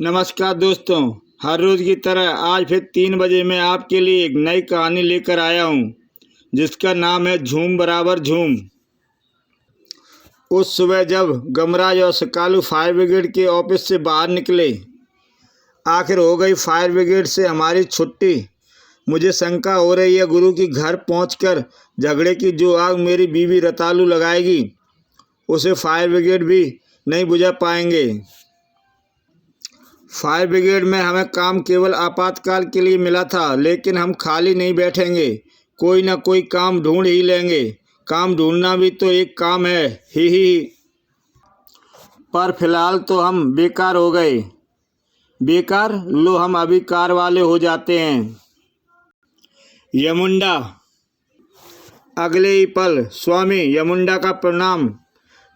नमस्कार दोस्तों, हर रोज़ की तरह आज फिर 3 बजे मैं आपके लिए एक नई कहानी लेकर आया हूँ जिसका नाम है झूम बराबर झूम। उस सुबह जब गमराज और सकालू फायर ब्रिगेड के ऑफिस से बाहर निकले, आखिर हो गई फायर ब्रिगेड से हमारी छुट्टी। मुझे शंका हो रही है गुरु की घर पहुंचकर झगड़े की जो आग मेरी बीवी रतालू लगाएगी उसे फायर ब्रिगेड भी नहीं बुझा पाएंगे। फायर ब्रिगेड में हमें काम केवल आपातकाल के लिए मिला था, लेकिन हम खाली नहीं बैठेंगे, कोई ना कोई काम ढूंढ ही लेंगे। काम ढूंढना भी तो एक काम है, ही। पर फिलहाल तो हम बेकार हो गए। बेकार? लो, हम अभी कार वाले हो जाते हैं। यमुंडा। अगले ही पल स्वामी यमुंडा का प्रणाम।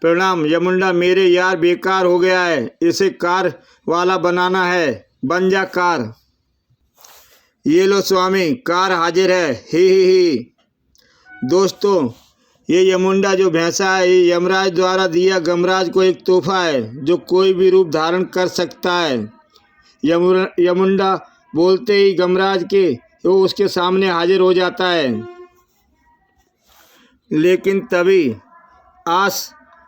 प्रणाम यमुंडा, मेरे यार बेकार हो गया है, इसे कार वाला बनाना है, बन जा कार। ये लो स्वामी, कार हाजिर है, ही। दोस्तों, ये यमुंडा जो भैंसा है ये यमराज द्वारा दिया गमराज को एक तोहफा है जो कोई भी रूप धारण कर सकता है। यमुंडा बोलते ही गमराज के वो उसके सामने हाजिर हो जाता है। लेकिन तभी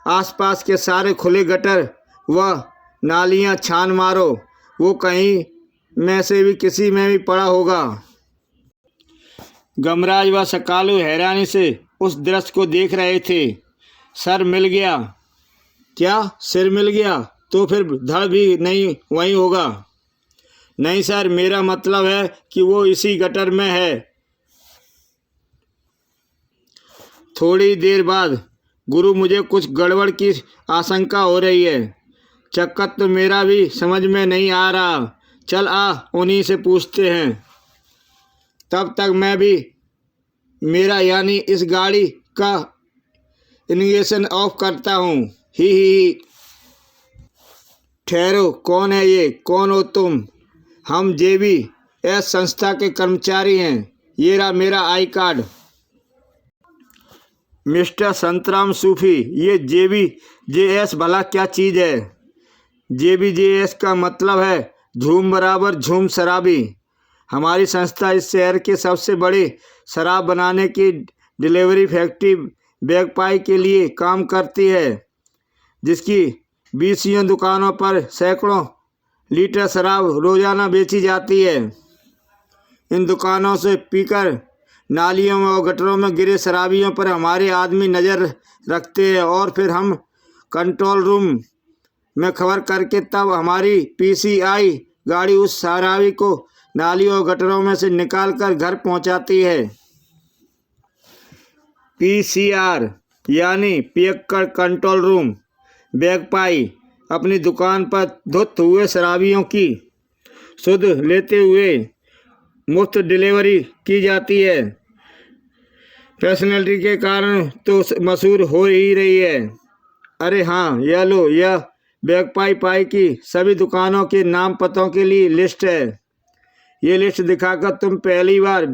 आसपास के सारे खुले गटर व नालियां छान मारो, वो कहीं में से भी किसी में भी पड़ा होगा। गमराज व सकालू हैरानी से उस दृश्य को देख रहे थे। सर मिल गया? क्या सिर मिल गया? तो फिर धड़ भी नहीं वहीं होगा। नहीं सर, मेरा मतलब है कि वो इसी गटर में है। थोड़ी देर बाद गुरु, मुझे कुछ गड़बड़ की आशंका हो रही है। चक्कर तो मेरा भी समझ में नहीं आ रहा। चल आ, उन्हीं से पूछते हैं। तब तक मैं भी मेरा यानी इस गाड़ी का इग्निशन ऑफ करता हूँ, ही। ठहरो, कौन है ये? कौन हो तुम? हम JBS संस्था के कर्मचारी हैं। ये रहा मेरा आई कार्ड। मिस्टर संतराम सूफी, ये JBJS भला क्या चीज़ है? JBJS का मतलब है झूम बराबर झूम शराबी। हमारी संस्था इस शहर के सबसे बड़े शराब बनाने की डिलीवरी फैक्ट्री बैगपाई के लिए काम करती है, जिसकी 20 दुकानों पर सैकड़ों लीटर शराब रोजाना बेची जाती है। इन दुकानों से पीकर नालियों और गटरों में गिरे शराबियों पर हमारे आदमी नज़र रखते हैं और फिर हम कंट्रोल रूम में खबर करके तब हमारी PCI गाड़ी उस शराबी को नालियों और गटरों में से निकाल कर घर पहुंचाती है। PCR यानी पियक्कड़ कंट्रोल रूम। बैगपाई अपनी दुकान पर धुत हुए शराबियों की सुध लेते हुए मुफ्त डिलीवरी की जाती है। फैसिलिटी के कारण तो मशहूर हो ही रही है। अरे हाँ, यह लो, यह बैगपाई की सभी दुकानों के नाम पतों के लिए लिस्ट है। ये लिस्ट दिखाकर तुम पहली बार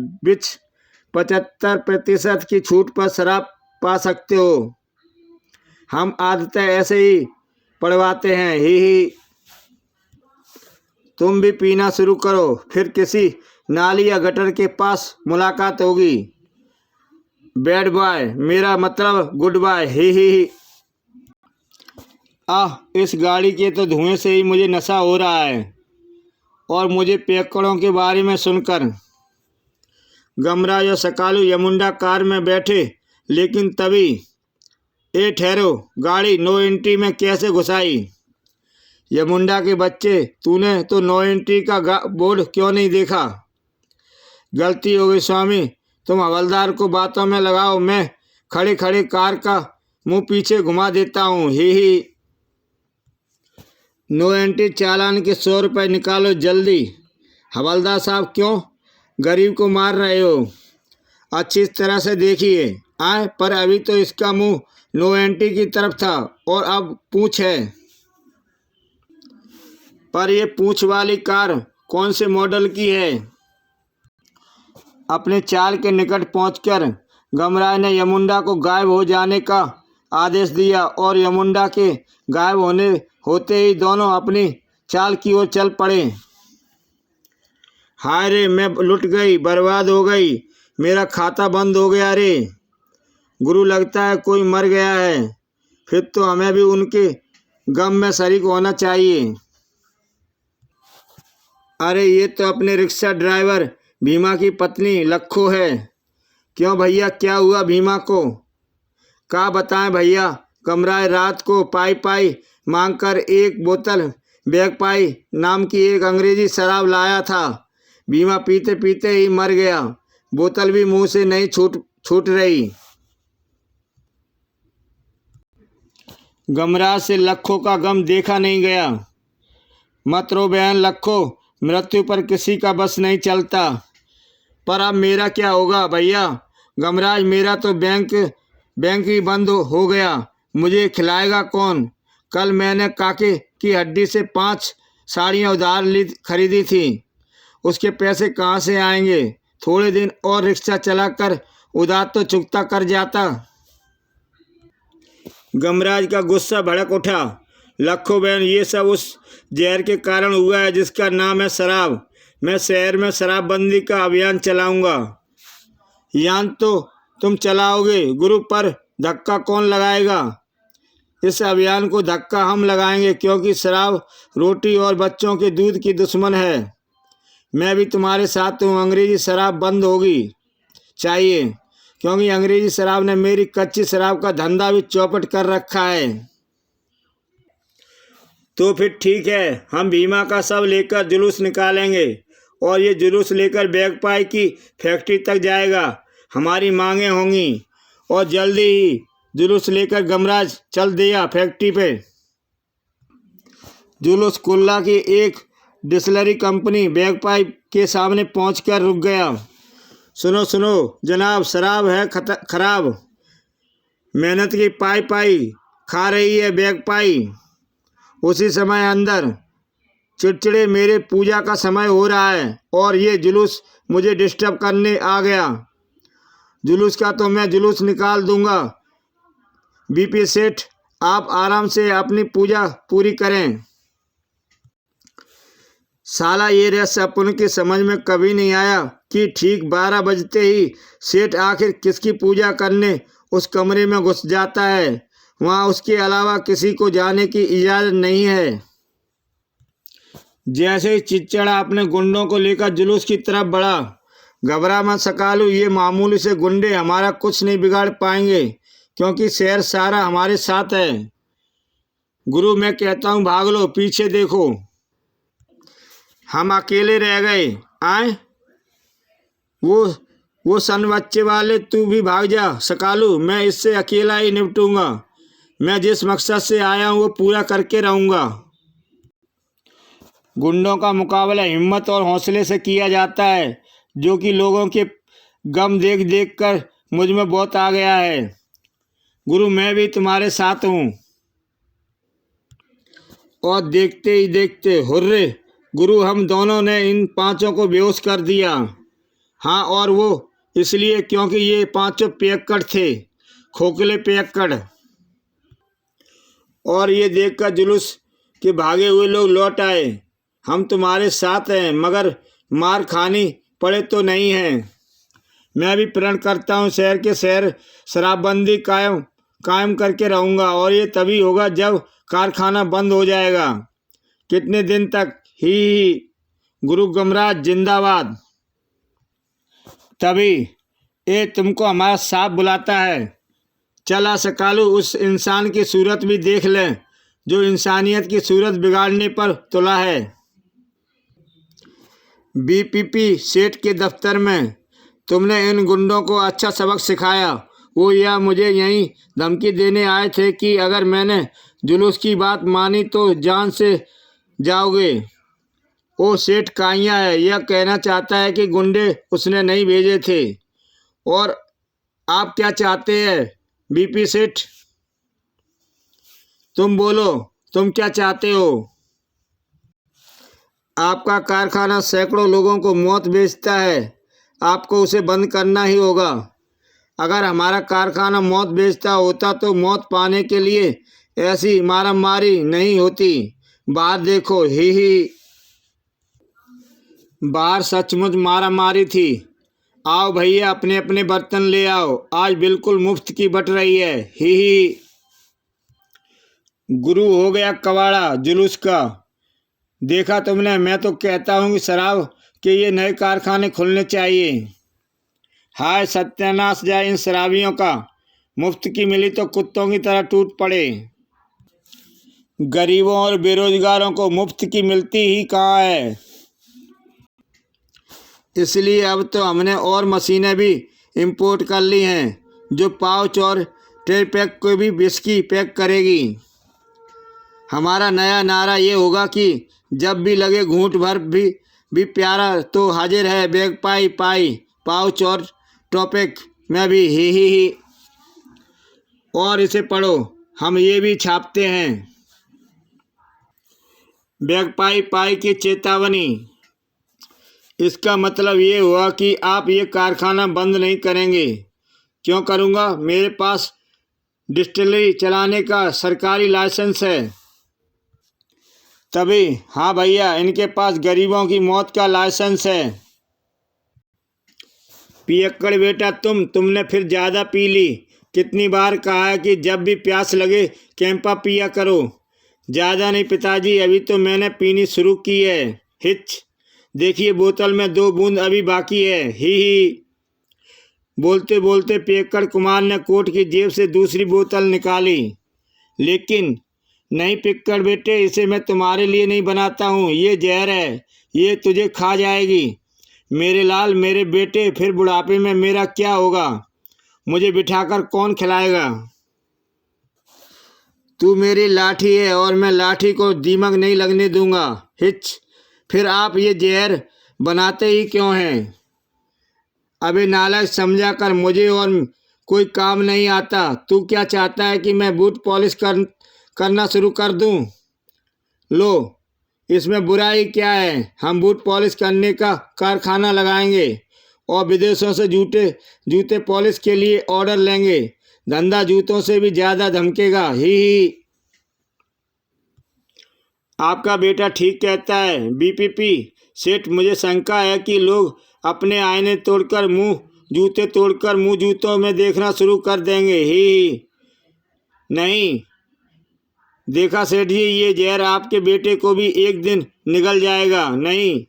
75% की छूट पर शराब पा सकते हो। हम आदतें ऐसे ही पढ़वाते हैं, ही। तुम भी पीना शुरू करो, फिर किसी नाली या गटर के पास मुलाकात होगी। बैड बाय, मेरा मतलब गुड बाय, ही। इस गाड़ी के तो धुएं से ही मुझे नशा हो रहा है और मुझे पियक्कड़ों के बारे में सुनकर। गमराज और सकालू यमुंडा कार में बैठे, लेकिन तभी ठहरो, गाड़ी नो एंट्री में कैसे घुसाई? यमुंडा के बच्चे, तूने तो नो एंट्री का बोर्ड क्यों नहीं देखा? गलती हो गई स्वामी, तुम हवलदार को बातों में लगाओ, मैं खड़े खड़े कार का मुंह पीछे घुमा देता हूँ, ही। नो एंट्री चालान के 100 रुपये निकालो जल्दी। हवलदार साहब, क्यों गरीब को मार रहे हो? अच्छी तरह से देखिए। पर अभी तो इसका मुंह नो एंट्री की तरफ था और अब पूंछ है। पर ये पूंछ वाली कार कौन से मॉडल की है? अपने चाल के निकट पहुंचकर गमराज ने यमुंडा को गायब हो जाने का आदेश दिया और यमुंडा के गायब होते ही दोनों अपनी चाल की ओर चल पड़े। हाय रे, मैं लुट गई, बर्बाद हो गई, मेरा खाता बंद हो गया रे। गुरु, लगता है कोई मर गया है। फिर तो हमें भी उनके गम में शरीक होना चाहिए। अरे ये तो अपने रिक्शा ड्राइवर भीमा की पत्नी लक्खो है। क्यों भैया, क्या हुआ भीमा को? क्या बताएं भैया, कमराए रात को पाई पाई मांग कर एक बोतल बैगपाई नाम की एक अंग्रेजी शराब लाया था। भीमा पीते पीते ही मर गया। बोतल भी मुंह से नहीं छूट रही। गमराज से लक्खो का गम देखा नहीं गया। मत रो बहन लक्खो, मृत्यु पर किसी का बस नहीं चलता। पर अब मेरा क्या होगा भैया? गमराज, मेरा तो बैंक ही बंद हो गया। मुझे खिलाएगा कौन? कल मैंने काके की हड्डी से 5 साड़ियाँ उधार खरीदी थी। उसके पैसे कहाँ से आएंगे? थोड़े दिन और रिक्शा चलाकर उधार तो चुकता कर जाता। गमराज का गुस्सा भड़क उठा। लक्खो बहन, ये सब उस जहर के कारण हुआ है जिसका नाम है शराब। मैं शहर में शराबबंदी का अभियान चलाऊंगा। यान तो तुम चलाओगे गुरु, पर धक्का कौन लगाएगा? इस अभियान को धक्का हम लगाएंगे, क्योंकि शराब रोटी और बच्चों के दूध की दुश्मन है। मैं भी तुम्हारे साथ हूँ। अंग्रेजी शराब बंद होगी चाहिए, क्योंकि अंग्रेजी शराब ने मेरी कच्ची शराब का धंधा भी चौपट कर रखा है। तो फिर ठीक है, हम भीमा का शव लेकर जुलूस निकालेंगे और ये जुलूस लेकर बैगपाई की फैक्ट्री तक जाएगा। हमारी मांगें होंगी और जल्दी ही जुलूस लेकर गमराज चल दिया फैक्ट्री पे। जुलूस कुल्ला की एक डिस्टिलरी कंपनी बैगपाई के सामने पहुंचकर रुक गया। सुनो सुनो जनाब, शराब है खराब। मेहनत की पाई खा रही है बैगपाई। उसी समय अंदर चिड़चिड़े, मेरे पूजा का समय हो रहा है और ये जुलूस मुझे डिस्टर्ब करने आ गया। जुलूस का तो मैं जुलूस निकाल दूंगा। बीपी सेठ, आप आराम से अपनी पूजा पूरी करें। साला, ये रहस्य अपन की समझ में कभी नहीं आया कि ठीक 12 बजते ही सेठ आखिर किसकी पूजा करने उस कमरे में घुस जाता है। वहाँ उसके अलावा किसी को जाने की इजाज़त नहीं है। जैसे ही चिच्चड़ा अपने गुंडों को लेकर जुलूस की तरफ बढ़ा। घबरा मत सकालू, ये मामूली से गुंडे हमारा कुछ नहीं बिगाड़ पाएंगे, क्योंकि शहर सारा हमारे साथ है। गुरु, मैं कहता हूँ भाग लो, पीछे देखो, हम अकेले रह गए। आए वो सन बच्चे वाले, तू भी भाग जा सकालू, मैं इससे अकेला ही निपटूंगा। मैं जिस मकसद से आया हूँ वो पूरा करके रहूँगा। गुंडों का मुकाबला हिम्मत और हौसले से किया जाता है, जो कि लोगों के गम देख देख कर मुझ में बहुत आ गया है। गुरु, मैं भी तुम्हारे साथ हूँ। और देखते ही देखते हुर्रे गुरु, हम दोनों ने इन 5 को बेहोश कर दिया। हाँ, और वो इसलिए क्योंकि ये 5 पियक्कड़ थे, खोखले पियक्कड़। और ये देखकर जुलूस के भागे हुए लोग लौट आए। हम तुम्हारे साथ हैं, मगर मार खानी पड़े तो नहीं हैं। मैं भी प्रण करता हूँ शहर के शहर शराबबंदी कायम करके रहूँगा, और ये तभी होगा जब कारखाना बंद हो जाएगा। कितने दिन तक ही गुरु गमराज जिंदाबाद। तभी ये तुमको हमारा साथ बुलाता है। चला सकालू, उस इंसान की सूरत भी देख लें जो इंसानियत की सूरत बिगाड़ने पर तुला है। बीपीपी सेठ के दफ्तर में तुमने इन गुंडों को अच्छा सबक सिखाया। वो यह मुझे यहीं धमकी देने आए थे कि अगर मैंने जुलूस की बात मानी तो जान से जाओगे। वो सेठ काइया है, यह कहना चाहता है कि गुंडे उसने नहीं भेजे थे। और आप क्या चाहते हैं बीपी सेठ? तुम बोलो, तुम क्या चाहते हो? आपका कारखाना सैकड़ों लोगों को मौत बेचता है, आपको उसे बंद करना ही होगा। अगर हमारा कारखाना मौत बेचता होता तो मौत पाने के लिए ऐसी मारामारी नहीं होती। बाहर देखो, ही। बाहर सचमुच मारा मारी थी। आओ भैया, अपने अपने बर्तन ले आओ, आज बिल्कुल मुफ्त की बट रही है, ही। गुरु हो गया कबाड़ा जुलूस का। देखा तुमने, मैं तो कहता हूँ कि शराब के ये नए कारखाने खुलने चाहिए। हाय सत्यानाश जाए इन शराबियों का, मुफ्त की मिली तो कुत्तों की तरह टूट पड़े। गरीबों और बेरोजगारों को मुफ्त की मिलती ही कहाँ है। इसलिए अब तो हमने और मशीनें भी इंपोर्ट कर ली हैं जो पाउच और ट्रे पैक को भी विस्की पैक करेगी। हमारा नया नारा ये होगा कि जब भी लगे घूंट भर भी प्यारा तो हाजिर है बैग पाई पाई, पाउच और टॉपिक में भी, ही। और इसे पढ़ो, हम ये भी छापते हैं, बैग पाई पाई की चेतावनी। इसका मतलब ये हुआ कि आप ये कारखाना बंद नहीं करेंगे। क्यों करूँगा, मेरे पास डिस्टिलरी चलाने का सरकारी लाइसेंस है। तभी, हाँ भैया, इनके पास गरीबों की मौत का लाइसेंस है। पियक्कड़ बेटा, तुमने फिर ज़्यादा पी ली। कितनी बार कहा है कि जब भी प्यास लगे कैंपा पिया करो। ज़्यादा नहीं पिताजी, अभी तो मैंने पीनी शुरू की है, हिच। देखिए बोतल में 2 बूंद अभी बाकी है, ही। बोलते बोलते पियक्कड़ कुमार ने कोट की जेब से दूसरी बोतल निकाली। लेकिन नहीं पियक्कड़ बेटे, इसे मैं तुम्हारे लिए नहीं बनाता हूँ, ये जहर है, ये तुझे खा जाएगी। मेरे लाल, मेरे बेटे, फिर बुढ़ापे में मेरा क्या होगा, मुझे बिठाकर कौन खिलाएगा। तू मेरी लाठी है और मैं लाठी को दीमक नहीं लगने दूंगा, हिच। फिर आप ये जहर बनाते ही क्यों हैं। अबे नालायक, समझा कर, मुझे और कोई काम नहीं आता। तू क्या चाहता है कि मैं बूट पॉलिश करना शुरू कर दूं? लो, इसमें बुराई क्या है। हम बूट पॉलिश करने का कारखाना लगाएंगे और विदेशों से जूते पॉलिश के लिए ऑर्डर लेंगे। धंधा जूतों से भी ज़्यादा धमकेगा, ही। आपका बेटा ठीक कहता है बीपीपी सेठ। मुझे शंका है कि लोग अपने आईने तोड़कर मुंह जूतों में देखना शुरू कर देंगे, ही। नहीं देखा सेठ जी, ये जहर आपके बेटे को भी एक दिन निगल जाएगा। नहीं,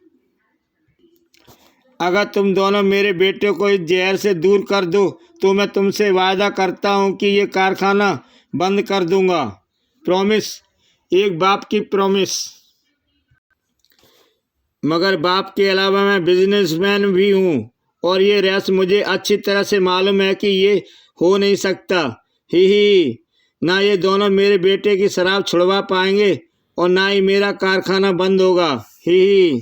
अगर तुम दोनों मेरे बेटे को इस जहर से दूर कर दो तो मैं तुमसे वायदा करता हूँ कि ये कारखाना बंद कर दूंगा। प्रॉमिस, एक बाप की प्रॉमिस। मगर बाप के अलावा मैं बिजनेसमैन भी हूँ और ये रहस्य मुझे अच्छी तरह से मालूम है कि ये हो नहीं सकता, ही। ना ये दोनों मेरे बेटे की शराब छुड़वा पाएंगे और ना ही मेरा कारखाना बंद होगा, ही।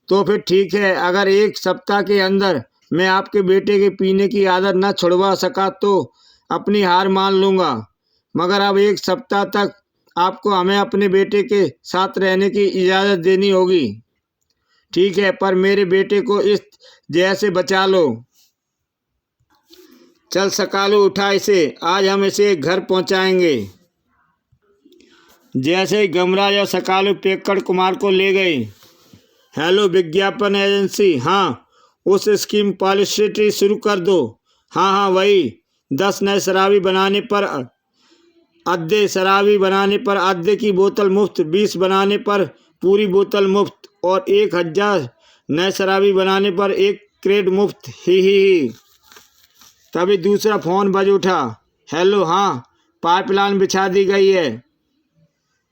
तो फिर ठीक है, अगर 1 सप्ताह के अंदर मैं आपके बेटे के पीने की आदत न छुड़वा सका तो अपनी हार मान लूँगा। मगर अब 1 सप्ताह तक आपको हमें अपने बेटे के साथ रहने की इजाज़त देनी होगी। ठीक है, पर मेरे बेटे को इस जहर से बचा लो। चल सकालू, उठा इसे, आज हम इसे घर पहुंचाएंगे। जैसे ही गमराज और सकालू पियक्कड़ कुमार को ले गए। हेलो विज्ञापन एजेंसी, हाँ, उस स्कीम पब्लिसिटी शुरू कर दो। हाँ वही, 10 नए शराबी बनाने पर आधे की बोतल मुफ्त, 20 बनाने पर पूरी बोतल मुफ्त और 1000 नए शराबी बनाने पर 1 क्रेट मुफ्त, ही। तभी दूसरा फ़ोन बज उठा। हेलो, हाँ, पाइपलाइन बिछा दी गई है।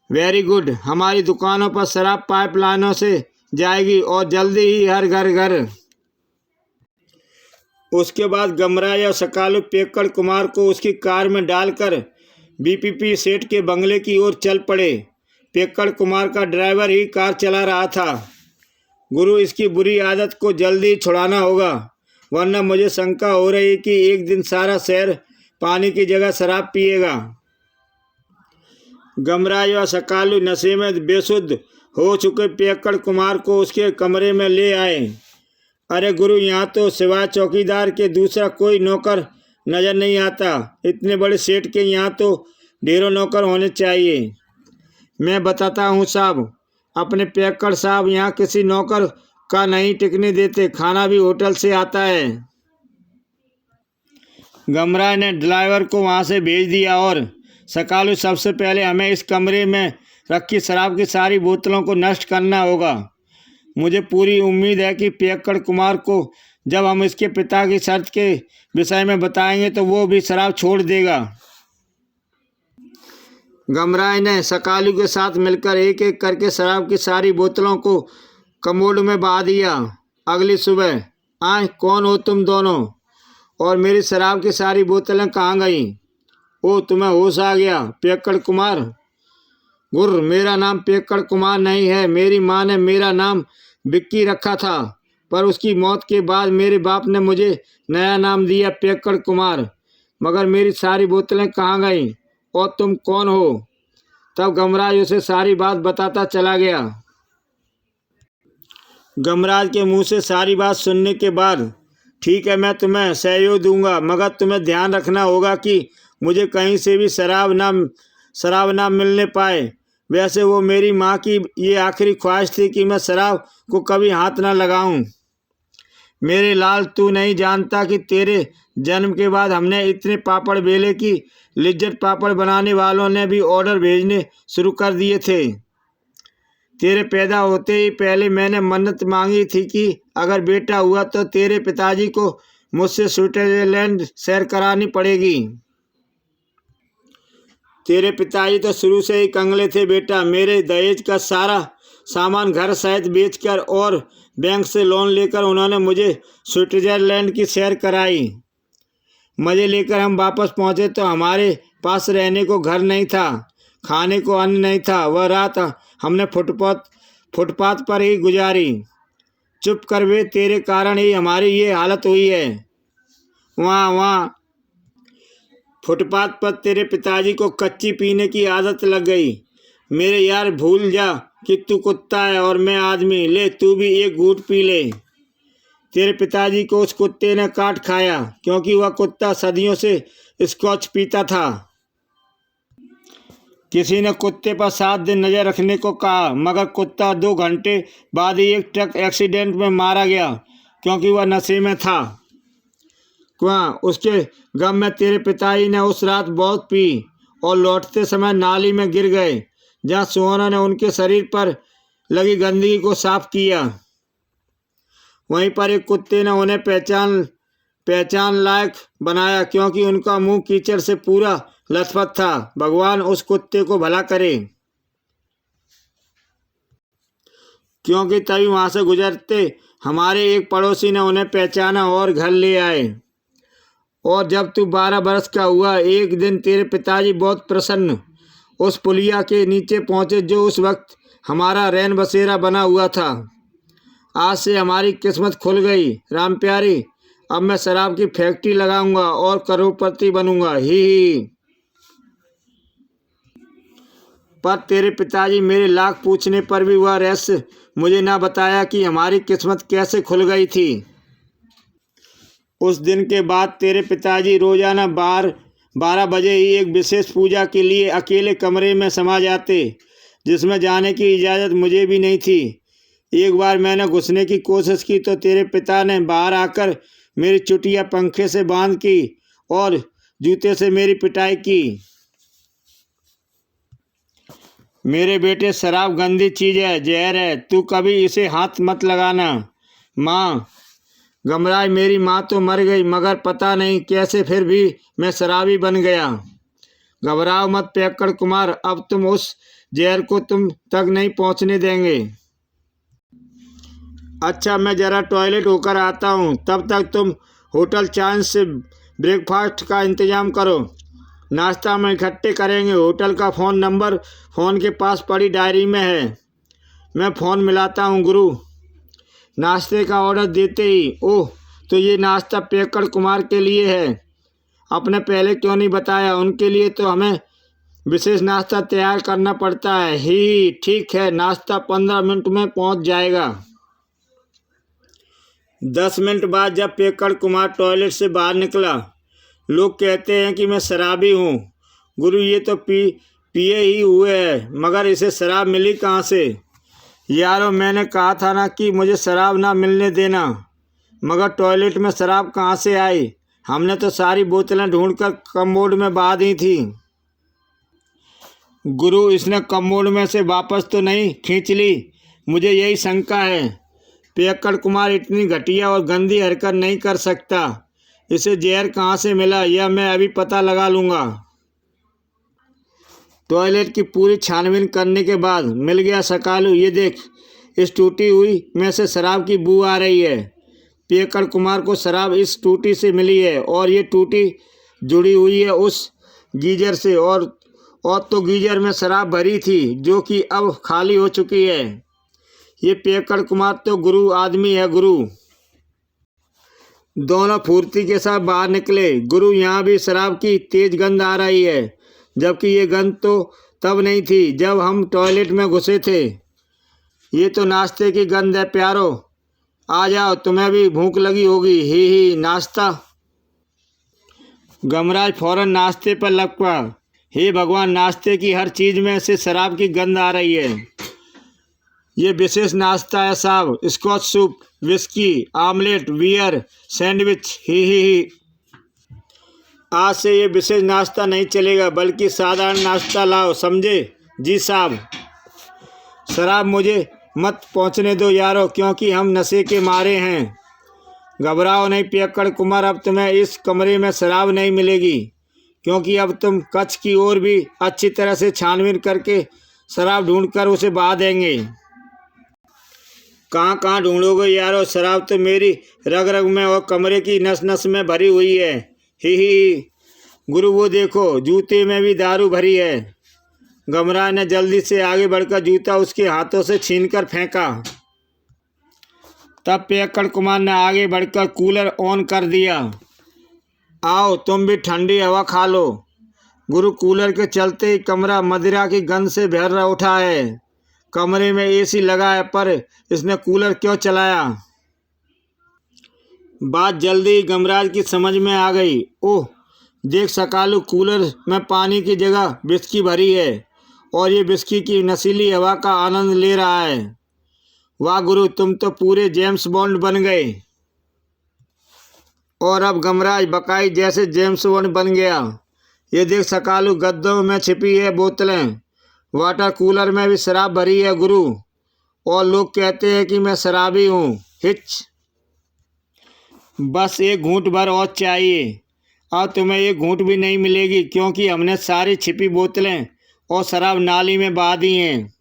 वेरी गुड, हमारी दुकानों पर शराब पाइपलाइनों से जाएगी और जल्दी ही हर घर। उसके बाद गमराज और सकालू पियक्कड़ कुमार को उसकी कार में डालकर बीपीपी सेठ के बंगले की ओर चल पड़े। पियक्कड़ कुमार का ड्राइवर ही कार चला रहा था। गुरु, इसकी बुरी आदत को जल्दी ही छुड़ाना होगा, वरना मुझे शंका हो रही कि एक दिन सारा शहर पानी की जगह शराब पिएगा। गमराज और सकालू नशे में बेसुध हो चुके पियक्कड़ कुमार को उसके कमरे में ले आए। अरे गुरु, यहाँ तो सिवाय चौकीदार के दूसरा कोई नौकर नज़र नहीं आता। इतने बड़े सेठ के यहाँ तो ढेरों नौकर होने चाहिए। मैं बताता हूँ साहब, अपने पियक्कड़ साहब यहाँ किसी नौकर का नहीं टिकने देते, खाना भी होटल से आता है। गमराज ने ड्राइवर को वहाँ से भेज दिया और सकालू सबसे पहले हमें इस कमरे में रखी शराब की सारी बोतलों को नष्ट करना होगा। मुझे पूरी उम्मीद है कि पियक्कड़ कुमार को जब हम इसके पिता की शर्त के विषय में बताएंगे तो वो भी शराब छोड़ देगा। गमराज ने सकालू के साथ मिलकर एक एक करके शराब की सारी बोतलों को कमोड में बहा दिया। अगली सुबह, आए कौन हो तुम दोनों, और मेरी शराब की सारी बोतलें कहाँ गईं? ओ, तुम्हें होश आ गया पियक्कड़ कुमार? गुर्र, मेरा नाम पियक्कड़ कुमार नहीं है। मेरी माँ ने मेरा नाम विक्की रखा था, पर उसकी मौत के बाद मेरे बाप ने मुझे नया नाम दिया पियक्कड़ कुमार। मगर मेरी सारी बोतलें कहाँ गईं और तुम कौन हो? तब गमराज उसे सारी बात बताता चला गया। गमराज के मुंह से सारी बात सुनने के बाद, ठीक है, मैं तुम्हें सहयोग दूंगा, मगर तुम्हें ध्यान रखना होगा कि मुझे कहीं से भी शराब ना मिलने पाए। वैसे वो मेरी माँ की ये आखिरी ख्वाहिश थी कि मैं शराब को कभी हाथ ना लगाऊं। मेरे लाल, तू नहीं जानता कि तेरे जन्म के बाद हमने इतने पापड़ बेले कि लिज्जत पापड़ बनाने वालों ने भी ऑर्डर भेजने शुरू कर दिए थे। तेरे पैदा होते ही पहले मैंने मन्नत मांगी थी कि अगर बेटा हुआ तो तेरे पिताजी को मुझसे स्विट्जरलैंड सैर करानी पड़ेगी। तेरे पिताजी तो शुरू से ही कंगले थे बेटा। मेरे दहेज का सारा सामान घर सहित बेचकर और बैंक से लोन लेकर उन्होंने मुझे स्विट्जरलैंड की सैर कराई। मज़े लेकर हम वापस पहुंचे तो हमारे पास रहने को घर नहीं था, खाने को अन्न नहीं था। वह रात हमने फुटपाथ पर ही गुजारी। चुप कर वे, तेरे कारण ही हमारी ये हालत हुई है। वहाँ फुटपाथ पर तेरे पिताजी को कच्ची पीने की आदत लग गई। मेरे यार, भूल जा कि तू कुत्ता है और मैं आदमी। ले, तू भी एक घूंट पी ले। तेरे पिताजी को उस कुत्ते ने काट खाया, क्योंकि वह कुत्ता सदियों से स्कॉच पीता था। किसी ने कुत्ते पर 7 दिन नज़र रखने को कहा, मगर कुत्ता 2 घंटे बाद ही एक ट्रक एक्सीडेंट में मारा गया, क्योंकि वह नशे में था। उसके गम में तेरे पिताजी ने उस रात बहुत पी और लौटते समय नाली में गिर गए, जहाँ सुहाना ने उनके शरीर पर लगी गंदगी को साफ किया। वहीं पर एक कुत्ते ने उन्हें पहचान लायक बनाया, क्योंकि उनका मुंह कीचड़ से पूरा लथपथ था। भगवान उस कुत्ते को भला करे, क्योंकि तभी वहां से गुजरते हमारे एक पड़ोसी ने उन्हें पहचाना और घर ले आए। और जब तू 12 बरस का हुआ, एक दिन तेरे पिताजी बहुत प्रसन्न उस पुलिया के नीचे पहुंचे जो उस वक्त हमारा रैन बसेरा बना हुआ था। आज से हमारी किस्मत खुल गई राम प्यारी। अब मैं शराब की फैक्ट्री लगाऊंगा और करोड़पति बनूंगा। ही पर तेरे पिताजी मेरे लाख पूछने पर भी वह रहस्य मुझे ना बताया कि हमारी किस्मत कैसे खुल गई थी। उस दिन के बाद तेरे पिताजी रोजाना 12 बजे ही एक विशेष पूजा के लिए अकेले कमरे में समा जाते, जिसमें जाने की इजाज़त मुझे भी नहीं थी। एक बार मैंने घुसने की कोशिश की तो तेरे पिता ने बाहर आकर मेरी चुटिया पंखे से बांध की और जूते से मेरी पिटाई की। मेरे बेटे, शराब गंदी चीज़ है, जहर है, तू कभी इसे हाथ मत लगाना। माँ, गमराज, मेरी माँ तो मर गई, मगर पता नहीं कैसे फिर भी मैं शराबी बन गया। घबराओ मत पियक्कड़ कुमार, अब तुम उस जहर को तुम तक नहीं पहुँचने देंगे। अच्छा, मैं ज़रा टॉयलेट होकर आता हूँ, तब तक तुम होटल चांस से ब्रेकफास्ट का इंतज़ाम करो। नाश्ता में इकट्ठे करेंगे। होटल का फ़ोन नंबर फ़ोन के पास पड़ी डायरी में है। मैं फ़ोन मिलाता हूँ गुरु। नाश्ते का ऑर्डर देते ही, ओह, तो ये नाश्ता पियक्कड़ कुमार के लिए है। आपने पहले क्यों नहीं बताया? उनके लिए तो हमें विशेष नाश्ता तैयार करना पड़ता है। ही ठीक है, नाश्ता 15 मिनट में पहुंच जाएगा। 10 मिनट बाद जब पियक्कड़ कुमार टॉयलेट से बाहर निकला, लोग कहते हैं कि मैं शराबी हूँ। गुरु, ये तो पिए ही हुए है, मगर इसे शराब मिली कहाँ से? यारो, मैंने कहा था ना कि मुझे शराब ना मिलने देना। मगर टॉयलेट में शराब कहाँ से आई? हमने तो सारी बोतलें ढूंढकर कमोड में बहा दी थी। गुरु, इसने कमोड में से वापस तो नहीं खींच ली? मुझे यही शंका है। पियक्कड़ कुमार इतनी घटिया और गंदी हरकत नहीं कर सकता। इसे जहर कहाँ से मिला यह मैं अभी पता लगा लूँगा। टॉयलेट की पूरी छानबीन करने के बाद मिल गया सकालू। ये देख, इस टूटी हुई में से शराब की बू आ रही है। पियक्कड़ कुमार को शराब इस टूटी से मिली है और ये टूटी जुड़ी हुई है उस गीजर से, और तो गीजर में शराब भरी थी जो कि अब खाली हो चुकी है। ये पियक्कड़ कुमार तो गुरु आदमी है। गुरु दोनों फुर्ती के साथ बाहर निकले। गुरु, यहाँ भी शराब की तेज गंध आ रही है, जबकि ये गंध तो तब नहीं थी जब हम टॉयलेट में घुसे थे। ये तो नाश्ते की गंध है प्यारो। आ जाओ, तुम्हें भी भूख लगी होगी। ही नाश्ता। गमराज फौरन नाश्ते पर लग पड़ा। हे भगवान, नाश्ते की हर चीज़ में से शराब की गंध आ रही है। ये विशेष नाश्ता है साहब। Scotch soup, whisky, omelette, beer, sandwich. ही। आज से ये विशेष नाश्ता नहीं चलेगा, बल्कि साधारण नाश्ता लाओ, समझे? जी साहब। शराब मुझे मत पहुंचने दो यारो, क्योंकि हम नशे के मारे हैं। घबराओ नहीं पियक्कड़ कुमार, अब तुम्हें इस कमरे में शराब नहीं मिलेगी, क्योंकि अब तुम कच्छ की ओर भी अच्छी तरह से छानबीन करके शराब ढूंढकर उसे बहा देंगे। कहाँ ढूंढोगे यारो? शराब तो मेरी रग रग में और कमरे की नस नस में भरी हुई है। ही। गुरु, वो देखो, जूते में भी दारू भरी है। गमराज ने जल्दी से आगे बढ़कर जूता उसके हाथों से छीनकर फेंका। तब पियक्कड़ कुमार ने आगे बढ़कर कूलर ऑन कर दिया। आओ, तुम भी ठंडी हवा खा लो। गुरु, कूलर के चलते ही कमरा मदिरा की गंध से भर उठा है। कमरे में एसी लगा है, पर इसने कूलर क्यों चलाया? बात जल्दी ही गमराज की समझ में आ गई। ओह देख सकालू, कूलर में पानी की जगह विस्की भरी है और ये विस्की की नशीली हवा का आनंद ले रहा है। वाह गुरु, तुम तो पूरे जेम्स बॉन्ड बन गए। और अब गमराज बकाई जैसे जेम्स बॉन्ड बन गया। ये देख सकालू, गद्दों में छिपी है बोतलें। वाटर कूलर में भी शराब भरी है गुरु, और लोग कहते हैं कि मैं शराबी हूँ। हिच। बस एक घूंट भर और चाहिए। अब तुम्हें एक घूंट भी नहीं मिलेगी, क्योंकि हमने सारी छिपी बोतलें और शराब नाली में बहा दी हैं।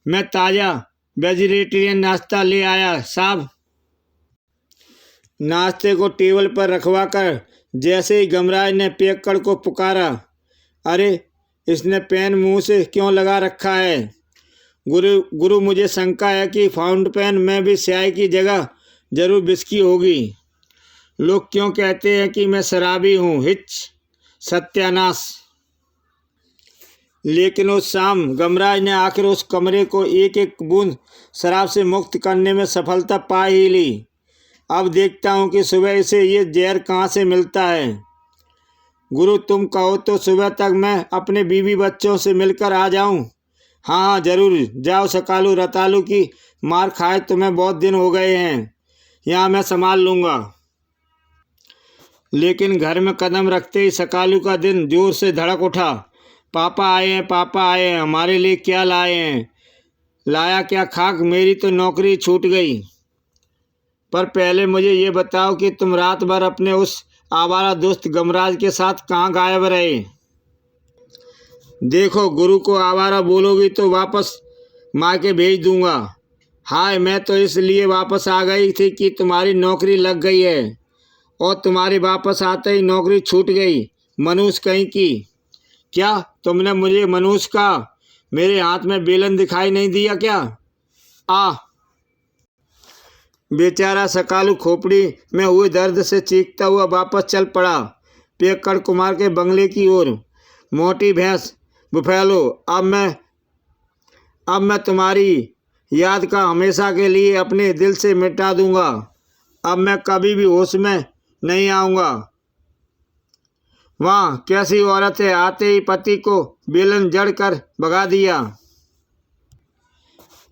मैं ताज़ा वेजिटेरियन नाश्ता ले आया साहब। नाश्ते को टेबल पर रखवा कर जैसे ही गमराज ने पियक्कड़ को पुकारा, अरे इसने पेन मुंह से क्यों लगा रखा है? गुरु, मुझे शंका है कि फाउंटेन पेन में भी स्याही की जगह जरूर विस्की होगी। लोग क्यों कहते हैं कि मैं शराबी हूँ? हिच। सत्यानाश। लेकिन उस शाम गमराज ने आखिर उस कमरे को एक एक बूंद शराब से मुक्त करने में सफलता पा ही ली। अब देखता हूँ कि सुबह इसे ये जहर कहाँ से मिलता है। गुरु, तुम कहो तो सुबह तक मैं अपने बीवी बच्चों से मिलकर आ जाऊँ? हाँ जरूर, जाओ सकालू। रतालू की मार खाए तुम्हें बहुत दिन हो गए हैं। यहाँ मैं संभाल लूँगा। लेकिन घर में कदम रखते ही सकालू का दिन जोर से धड़क उठा। पापा आए हैं, पापा आए हैं। हमारे लिए क्या लाए हैं? लाया क्या खाक, मेरी तो नौकरी छूट गई। पर पहले मुझे ये बताओ कि तुम रात भर अपने उस आवारा दोस्त गमराज के साथ कहाँ गायब रहे? देखो, गुरु को आवारा बोलोगी तो वापस मायके भेज दूंगा। हाय, मैं तो इसलिए वापस आ गई थी कि तुम्हारी नौकरी लग गई है, और तुम्हारे वापस आते ही नौकरी छूट गई। मनुष्य कहीं की। क्या तुमने मुझे मनुष्य कहा? मेरे हाथ में बेलन दिखाई नहीं दिया क्या? आ बेचारा सकालू खोपड़ी में हुए दर्द से चीखता हुआ वापस चल पड़ा पियक्कड़ कुमार के बंगले की ओर। मोटी भैंस बुफैलो, अब मैं तुम्हारी याद का हमेशा के लिए अपने दिल से मिटा दूंगा। अब मैं कभी भी होश में नहीं आऊँगा। वाह कैसी औरत है, आते ही पति को बेलन जड़ कर भगा दिया।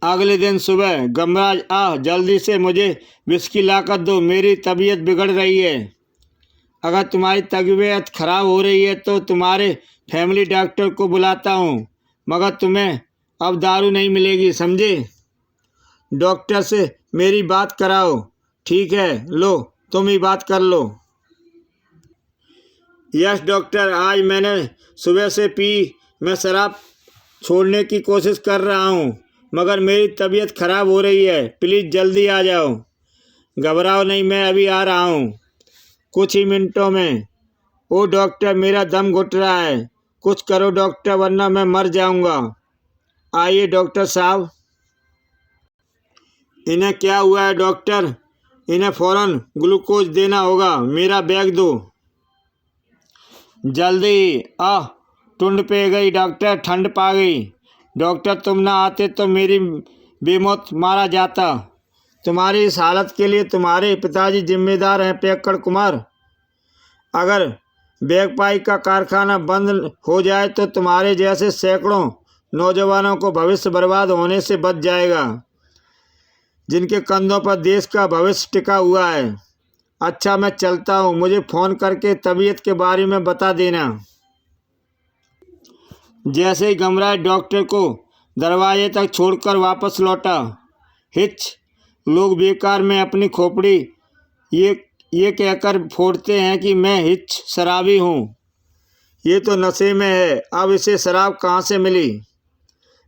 अगले दिन सुबह गमराज, जल्दी से मुझे विस्की ला कर दो, मेरी तबीयत बिगड़ रही है। अगर तुम्हारी तबीयत खराब हो रही है तो तुम्हारे फैमिली डॉक्टर को बुलाता हूँ, मगर तुम्हें अब दारू नहीं मिलेगी, समझे। डॉक्टर से मेरी बात कराओ। ठीक है, लो तुम ही बात कर लो। यस डॉक्टर, आज मैंने सुबह से पी। मैं शराब छोड़ने की कोशिश कर रहा हूँ, मगर मेरी तबीयत खराब हो रही है, प्लीज़ जल्दी आ जाओ। घबराओ नहीं, मैं अभी आ रहा हूँ, कुछ ही मिनटों में। ओ डॉक्टर, मेरा दम घुट रहा है, कुछ करो डॉक्टर, वरना मैं मर जाऊँगा। आइए डॉक्टर साहब। इन्हें क्या हुआ है डॉक्टर? इन्हें फ़ौरन ग्लूकोज देना होगा, मेरा बैग दो जल्दी। टुंड पे गई डॉक्टर, ठंड पा गई। डॉक्टर तुम ना आते तो मेरी बेमौत मारा जाता। तुम्हारी इस हालत के लिए तुम्हारे पिताजी जिम्मेदार हैं पियक्कड़ कुमार। अगर बैगपाई का कारखाना बंद हो जाए तो तुम्हारे जैसे सैकड़ों नौजवानों को भविष्य बर्बाद होने से बच जाएगा, जिनके कंधों पर देश का भविष्य टिका हुआ है। अच्छा मैं चलता हूँ, मुझे फ़ोन करके तबीयत के बारे में बता देना। जैसे ही गमराज डॉक्टर को दरवाजे तक छोड़कर वापस लौटा, हिच लोग बेकार में अपनी खोपड़ी ये कहकर फोड़ते हैं कि मैं हिच शराबी हूँ, ये तो नशे में है, अब इसे शराब कहाँ से मिली।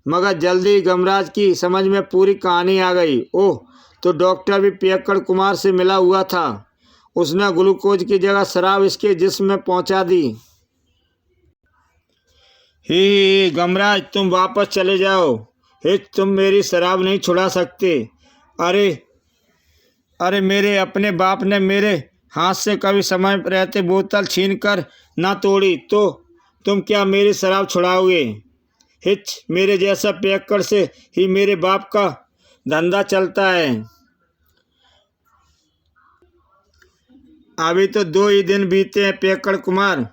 मगर जल्दी गमराज की समझ में पूरी कहानी आ गई। ओह, तो डॉक्टर भी पियक्कड़ कुमार से मिला हुआ था। उसने ग्लूकोज की जगह शराब इसके जिस्म में पहुंचा दी। ही गमराज, तुम वापस चले जाओ। हिच, तुम मेरी शराब नहीं छुड़ा सकते। अरे अरे, मेरे अपने बाप ने मेरे हाथ से कभी समय रहते बोतल छीन कर ना तोड़ी तो तुम क्या मेरी शराब छुड़ाओगे। हिच, मेरे जैसा पियक्कड़ से ही मेरे बाप का धंधा चलता है। अभी तो 2 ही दिन बीते हैं पियक्कड़ कुमार,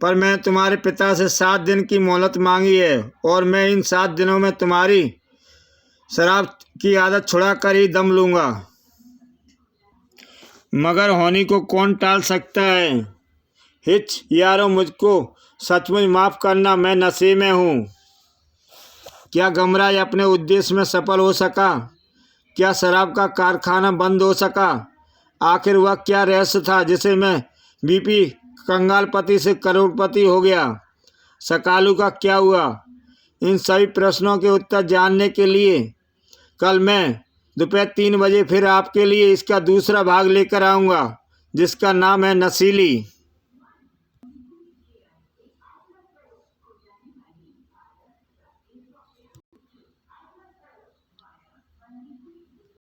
पर मैं तुम्हारे पिता से 7 दिन की मोहलत मांगी है, और मैं इन 7 दिनों में तुम्हारी शराब की आदत छुड़ा कर ही दम लूँगा। मगर होनी को कौन टाल सकता है। हिच यारो, मुझको सचमुच माफ़ करना, मैं नशे में हूँ। क्या गमराज अपने उद्देश्य में सफल हो सका? क्या शराब का कारखाना बंद हो सका? आखिर वह क्या रहस्य था जिसे मैं बीपी कंगालपति से करोड़पति हो गया? सकालू का क्या हुआ? इन सभी प्रश्नों के उत्तर जानने के लिए कल मैं दोपहर 3 बजे फिर आपके लिए इसका दूसरा भाग लेकर आऊँगा, जिसका नाम है नशीली।